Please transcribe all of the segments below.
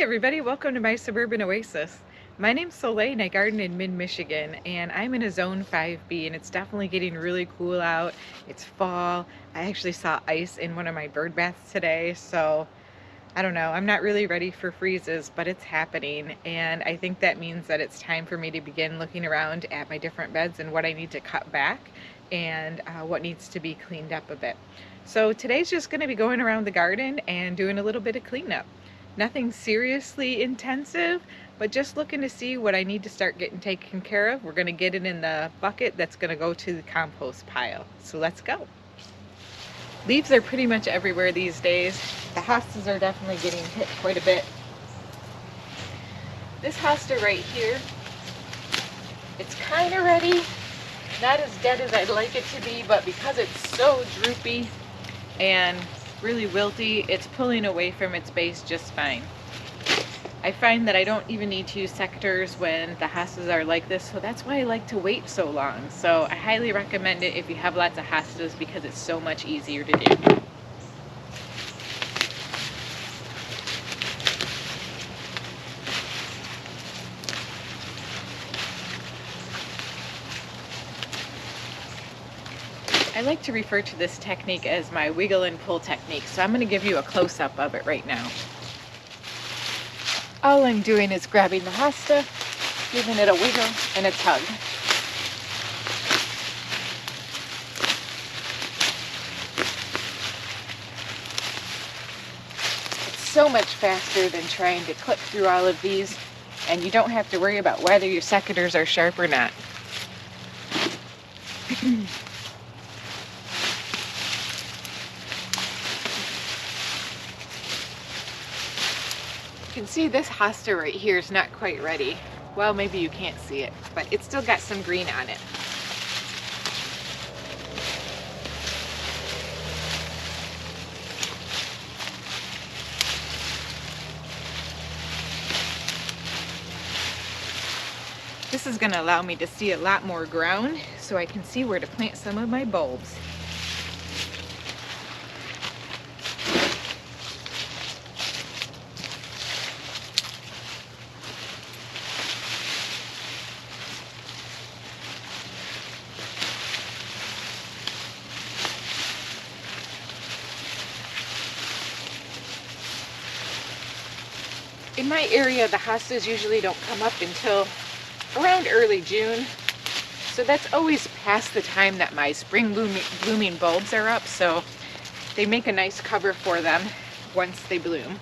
everybody, welcome to my Suburban Oasis. My name's Soleil and I garden in mid-Michigan, and I'm in a zone 5B, and it's definitely getting really cool out. It's fall. I actually saw ice in one of my bird baths today, so I don't know. I'm not really ready for freezes, but it's happening, and I think that means that it's time for me to begin looking around at my different beds and what I need to cut back and what needs to be cleaned up a bit. So today's just going to be going around the garden and doing a little bit of cleanup. Nothing seriously intensive, but just looking to see what I need to start getting taken care of. We're going to get it in the bucket that's going to go to the compost pile. So let's go. Leaves are pretty much everywhere these days. The hostas are definitely getting hit quite a bit. This hosta right here, it's kind of ready. Not as dead as I'd like it to be, but because it's so droopy and really wilty, it's pulling away from its base just fine. I find that I don't even need to use secateurs when the hostas are like this, so that's why I like to wait so long. So I highly recommend it if you have lots of hostas because it's so much easier to do. I like to refer to this technique as my wiggle and pull technique, so I'm going to give you a close-up of it right now. All I'm doing is grabbing the hosta, giving it a wiggle and a tug. It's so much faster than trying to clip through all of these, and you don't have to worry about whether your secateurs are sharp or not. You can see this hosta right here is not quite ready. Well, maybe you can't see it, but it's still got some green on it. This is going to allow me to see a lot more ground so I can see where to plant some of my bulbs. In my area, the hostas usually don't come up until around early June, so that's always past the time that my spring blooming bulbs are up, so they make a nice cover for them once they bloom.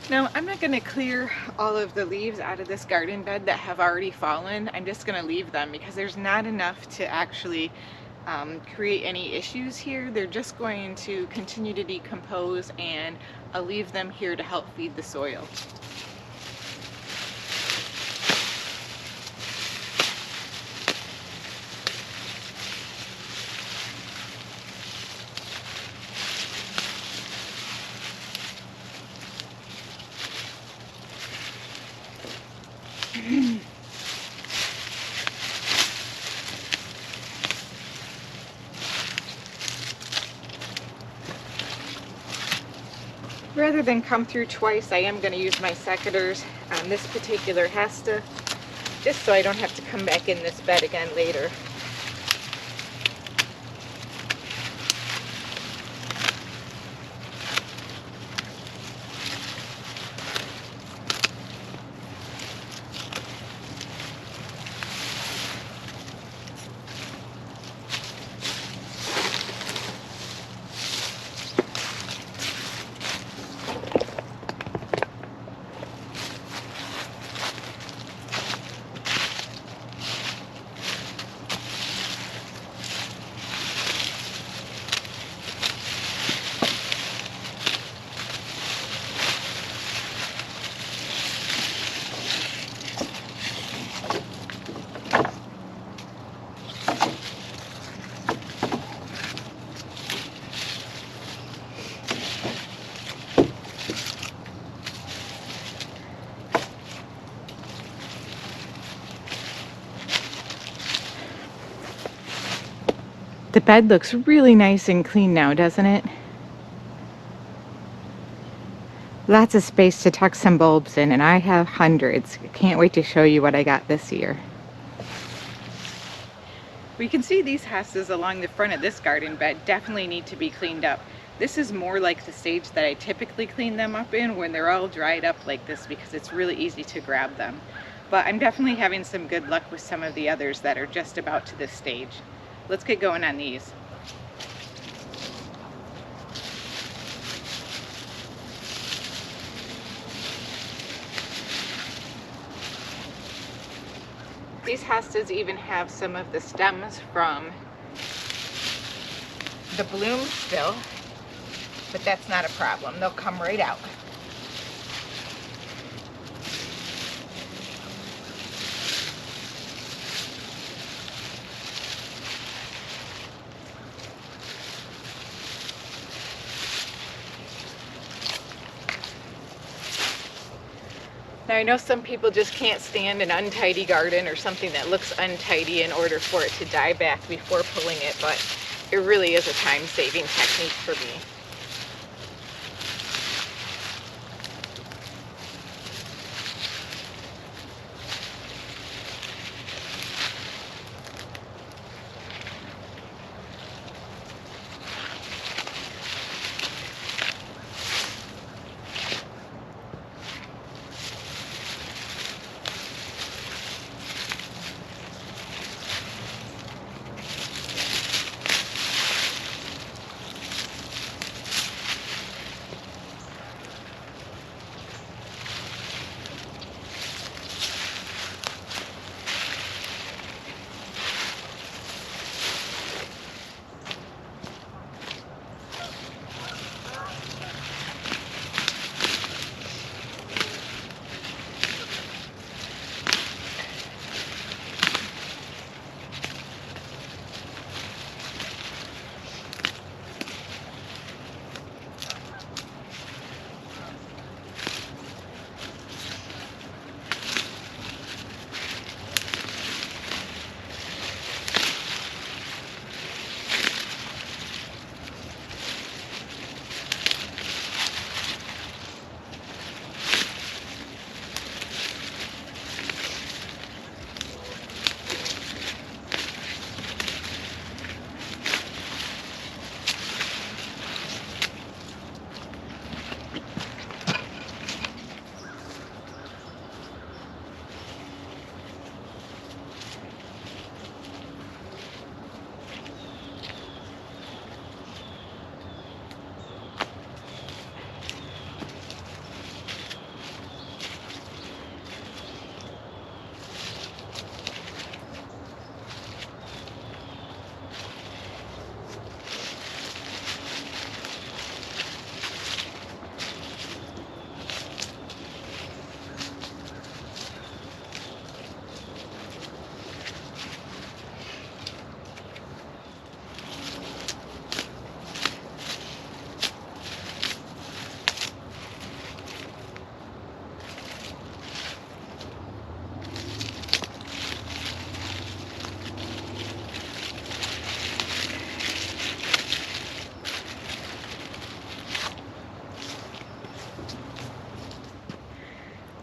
Now, I'm not going to clear all of the leaves out of this garden bed that have already fallen. I'm just going to leave them because there's not enough to actually create any issues here. They're just going to continue to decompose, and I'll leave them here to help feed the soil. Rather than come through twice, I am going to use my secateurs on this particular hosta, just so I don't have to come back in this bed again later. The bed looks really nice and clean now, doesn't it? Lots of space to tuck some bulbs in, and I have hundreds. Can't wait to show you what I got this year. We can see these hostas along the front of this garden bed definitely need to be cleaned up. This is more like the stage that I typically clean them up in when they're all dried up like this, because it's really easy to grab them. But I'm definitely having some good luck with some of the others that are just about to this stage. Let's get going on these. These hostas even have some of the stems from the bloom still, but that's not a problem. They'll come right out. Now I know some people just can't stand an untidy garden or something that looks untidy in order for it to die back before pulling it, but it really is a time-saving technique for me.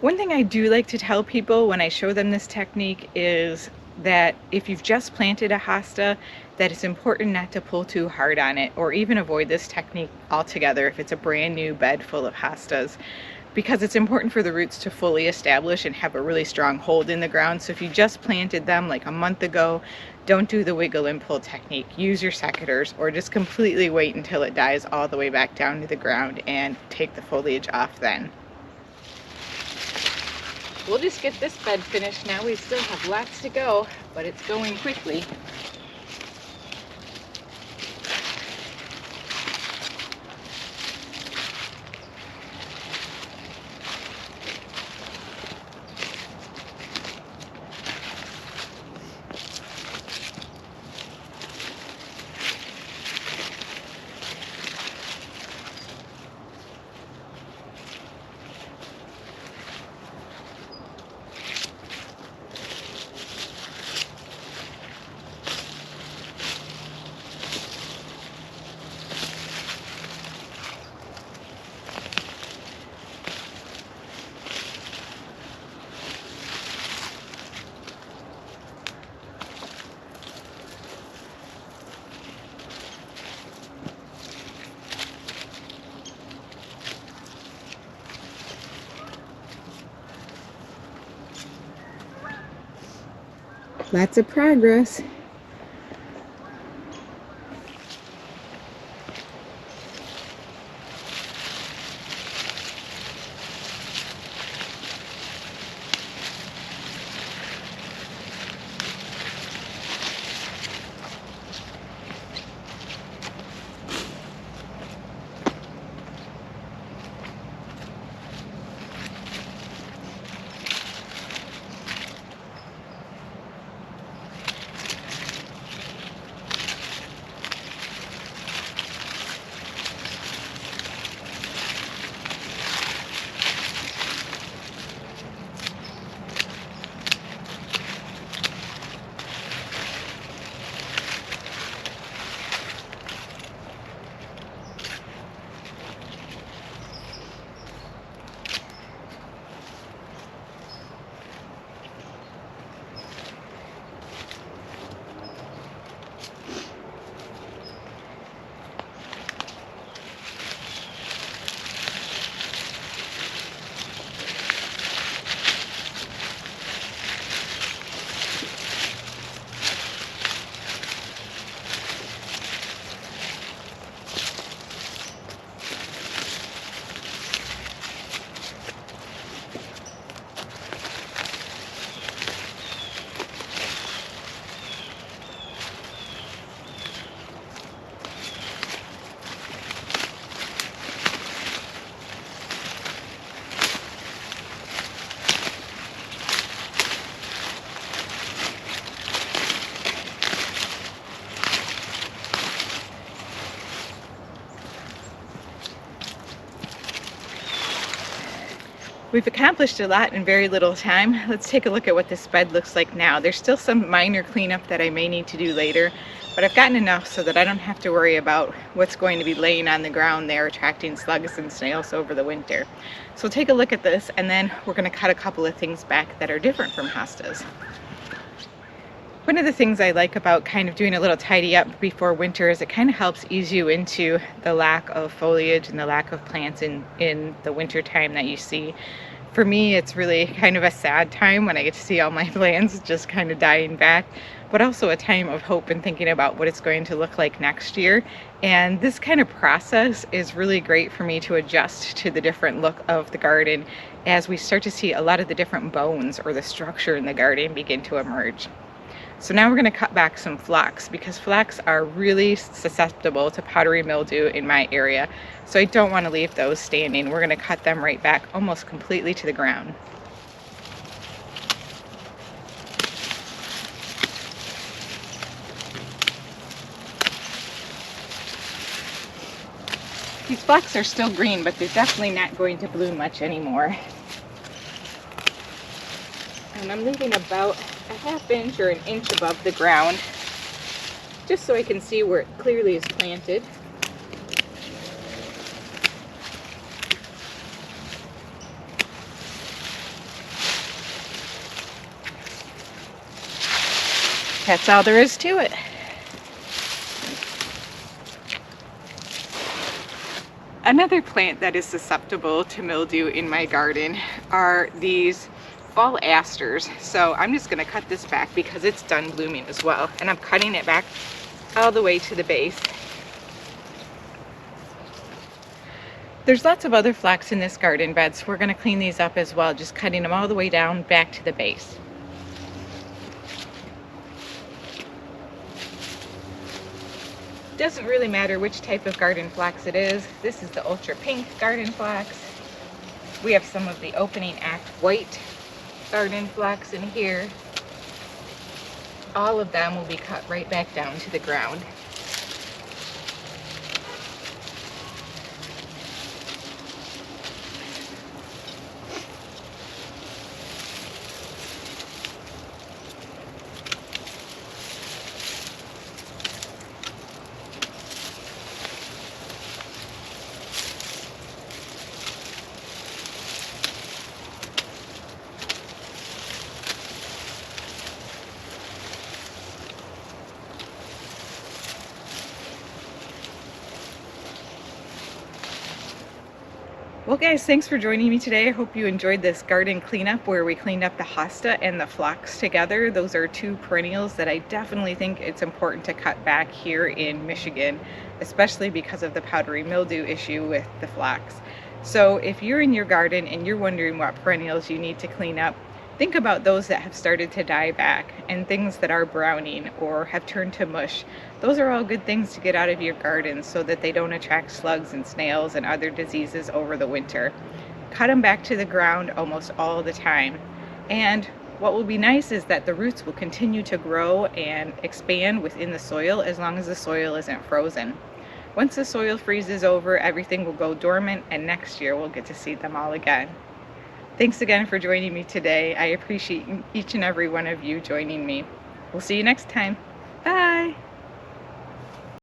One thing I do like to tell people when I show them this technique is that if you've just planted a hosta, that it's important not to pull too hard on it, or even avoid this technique altogether if it's a brand new bed full of hostas, because it's important for the roots to fully establish and have a really strong hold in the ground. So if you just planted them like a month ago, don't do the wiggle and pull technique. Use your secateurs, or just completely wait until it dies all the way back down to the ground and take the foliage off then. We'll just get this bed finished now. We still have lots to go, but it's going quickly. Lots of progress. We've accomplished a lot in very little time. Let's take a look at what this bed looks like now. There's still some minor cleanup that I may need to do later, but I've gotten enough so that I don't have to worry about what's going to be laying on the ground there attracting slugs and snails over the winter. So we'll take a look at this, and then we're going to cut a couple of things back that are different from hostas. One of the things I like about kind of doing a little tidy up before winter is it kind of helps ease you into the lack of foliage and the lack of plants in the winter time that you see. For me, it's really kind of a sad time when I get to see all my plants just kind of dying back, but also a time of hope and thinking about what it's going to look like next year. And this kind of process is really great for me to adjust to the different look of the garden as we start to see a lot of the different bones or the structure in the garden begin to emerge. So now we're going to cut back some phlox, because phlox are really susceptible to powdery mildew in my area. So I don't want to leave those standing. We're going to cut them right back almost completely to the ground. These phlox are still green, but they're definitely not going to bloom much anymore. And I'm leaving about a ½ inch or an inch above the ground, just so I can see where it clearly is planted. That's all there is to it. Another plant that is susceptible to mildew in my garden are these fall asters. So I'm just going to cut this back because it's done blooming as well. And I'm cutting it back all the way to the base. There's lots of other phlox in this garden bed, so we're going to clean these up as well, just cutting them all the way down back to the base. Doesn't really matter which type of garden phlox it is. This is the ultra pink garden phlox. We have some of the opening act white garden phlox in here. All of them will be cut right back down to the ground. Well guys, thanks for joining me today. I hope you enjoyed this garden cleanup where we cleaned up the hosta and the phlox together. Those are two perennials that I definitely think it's important to cut back here in Michigan, especially because of the powdery mildew issue with the phlox. So if you're in your garden and you're wondering what perennials you need to clean up, think about those that have started to die back and things that are browning or have turned to mush. Those are all good things to get out of your garden so that they don't attract slugs and snails and other diseases over the winter. Cut them back to the ground almost all the time. And what will be nice is that the roots will continue to grow and expand within the soil as long as the soil isn't frozen. Once the soil freezes over, everything will go dormant, and next year we'll get to see them all again. Thanks again for joining me today. I appreciate each and every one of you joining me. We'll see you next time. Bye.